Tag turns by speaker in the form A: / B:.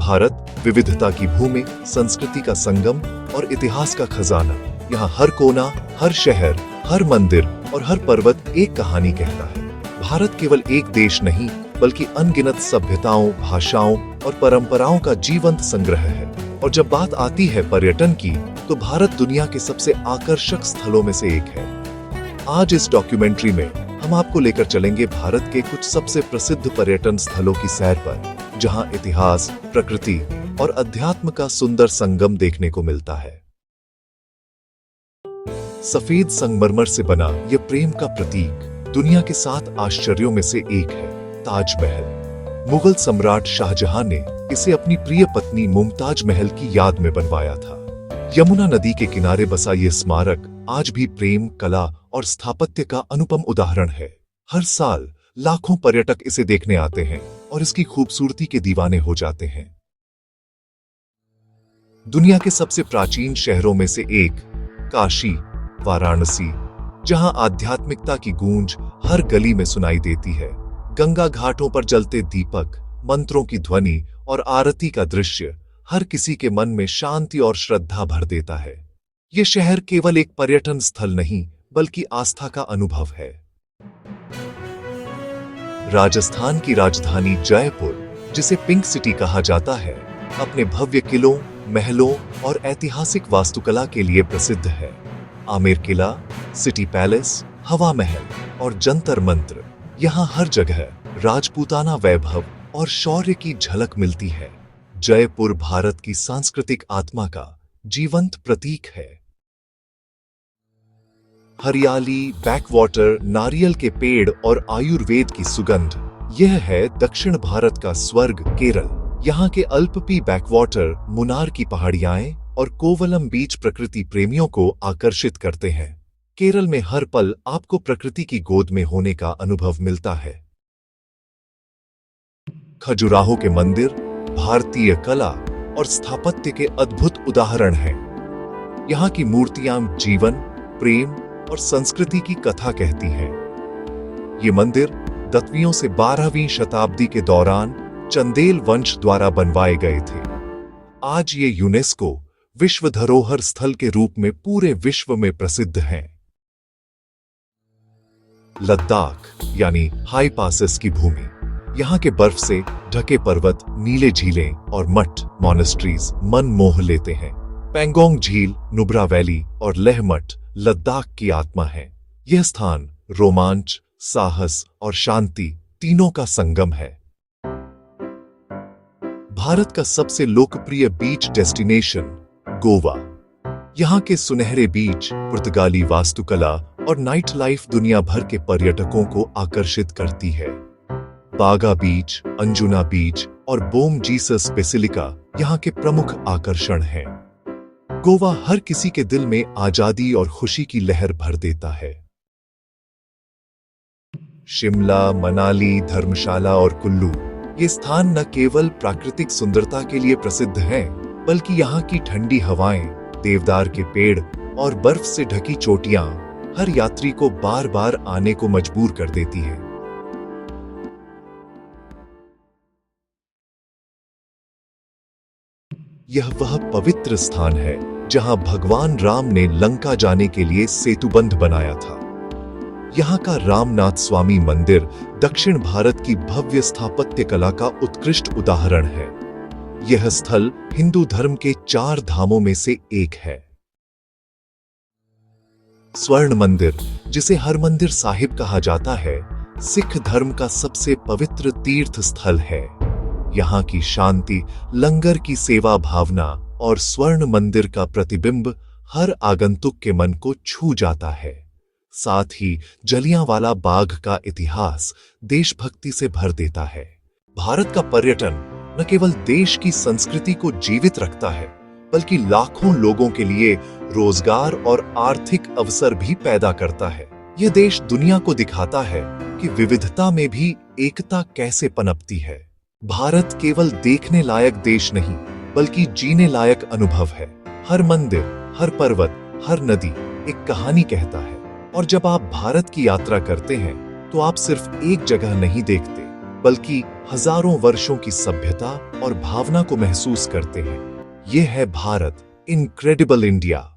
A: भारत विविधता की भूमि, संस्कृति का संगम और इतिहास का खजाना। यहाँ हर कोना, हर शहर, हर मंदिर और हर पर्वत एक कहानी कहता है। भारत केवल एक देश नहीं, बल्कि अनगिनत सभ्यताओं, भाषाओं और परंपराओं का जीवंत संग्रह है। और जब बात आती है पर्यटन की, तो भारत दुनिया के सबसे आकर्षक स्थलों में से एक है। आज इस डॉक्यूमेंट्री में हम आपको लेकर चलेंगे भारत के कुछ सबसे प्रसिद्ध पर्यटन स्थलों की सैर पर, जहां इतिहास, प्रकृति और अध्यात्म का सुंदर संगम देखने को मिलता है। सफेद संगमरमर से बना यह प्रेम का प्रतीक दुनिया के 7 आश्चर्यों में से एक है, ताजमहल। मुगल सम्राट शाहजहां ने इसे अपनी प्रिय पत्नी मुमताज महल की याद में बनवाया था। यमुना नदी के किनारे बसा यह स्मारक आज भी प्रेम, कला और स्थापत्य का अनुपम उदाहरण है। हर साल लाखों पर्यटक इसे देखने आते हैं और इसकी खूबसूरती के दीवाने हो जाते हैं। दुनिया के सबसे प्राचीन शहरों में से एक काशी, वाराणसी, जहां आध्यात्मिकता की गूंज हर गली में सुनाई देती है। गंगा घाटों पर जलते दीपक, मंत्रों की ध्वनि और आरती का दृश्य हर किसी के मन में शांति और श्रद्धा भर देता है। ये शहर केवल एक पर्यटन स्थल नहीं, बल्कि आस्था का अनुभव है। राजस्थान की राजधानी जयपुर, जिसे पिंक सिटी कहा जाता है, अपने भव्य किलों, महलों और ऐतिहासिक वास्तुकला के लिए प्रसिद्ध है। आमेर किला, सिटी पैलेस, हवा महल और जंतर मंत्र, यहाँ हर जगह राजपूताना वैभव और शौर्य की झलक मिलती है। जयपुर भारत की सांस्कृतिक आत्मा का जीवंत प्रतीक है। हरियाली, बैकवाटर, नारियल के पेड़ और आयुर्वेद की सुगंध, यह है दक्षिण भारत का स्वर्ग केरल। यहाँ के अल्पपी बैकवाटर, मुनार की पहाड़ियां और कोवलम बीच प्रकृति प्रेमियों को आकर्षित करते हैं। केरल में हर पल आपको प्रकृति की गोद में होने का अनुभव मिलता है। खजुराहो के मंदिर भारतीय कला और स्थापत्य के अद्भुत उदाहरण हैं। यहाँ की मूर्तियां जीवन, प्रेम और संस्कृति की कथा कहती हैं। ये मंदिर दत्वियों से 12वीं शताब्दी के दौरान चंदेल वंश द्वारा बनवाए गए थे। आज ये यूनेस्को विश्व धरोहर स्थल के रूप में पूरे विश्व में प्रसिद्ध हैं। लद्दाख यानी हाई पासेस की भूमि, यहाँ के बर्फ से ढके पर्वत, नीले झीलें और मठ मॉनेस्ट्रीज मन मोह लेते हैं। पैंगोंग झील, नुब्रा वैली और लेह मठ लद्दाख की आत्मा है। यह स्थान रोमांच, साहस और शांति तीनों का संगम है। भारत का सबसे लोकप्रिय बीच डेस्टिनेशन गोवा, यहाँ के सुनहरे बीच, पुर्तगाली वास्तुकला और नाइट लाइफ दुनिया भर के पर्यटकों को आकर्षित करती है। बागा बीच, अंजुना बीच और बोम जीसस बेसिलिका यहाँ के प्रमुख आकर्षण हैं। गोवा हर किसी के दिल में आजादी और खुशी की लहर भर देता है। शिमला, मनाली, धर्मशाला और कुल्लू, ये स्थान न केवल प्राकृतिक सुंदरता के लिए प्रसिद्ध हैं, बल्कि यहाँ की ठंडी हवाएं, देवदार के पेड़ और बर्फ से ढकी चोटियां हर यात्री को बार बार आने को मजबूर कर देती हैं। यह वह पवित्र स्थान है जहां भगवान राम ने लंका जाने के लिए सेतुबंध बनाया था। यहाँ का रामनाथ स्वामी मंदिर दक्षिण भारत की भव्य स्थापत्य कला का उत्कृष्ट उदाहरण है। यह स्थल हिंदू धर्म के 4 धामों में से एक है। स्वर्ण मंदिर, जिसे हरमंदिर साहिब कहा जाता है, सिख धर्म का सबसे पवित्र तीर्थ स्थल है। यहाँ की शांति, लंगर की सेवा भावना और स्वर्ण मंदिर का प्रतिबिंब हर आगंतुक के मन को छू जाता है। साथ ही जलियांवाला बाग का इतिहास देशभक्ति से भर देता है। भारत का पर्यटन न केवल देश की संस्कृति को जीवित रखता है, बल्कि लाखों लोगों के लिए रोजगार और आर्थिक अवसर भी पैदा करता है। यह देश दुनिया को दिखाता है कि विविधता में भी एकता कैसे पनपती है। भारत केवल देखने लायक देश नहीं, बल्कि जीने लायक अनुभव है। हर मंदिर, हर पर्वत, हर नदी एक कहानी कहता है। और जब आप भारत की यात्रा करते हैं, तो आप सिर्फ एक जगह नहीं देखते, बल्कि हजारों वर्षों की सभ्यता और भावना को महसूस करते हैं। ये है भारत, इनक्रेडिबल इंडिया।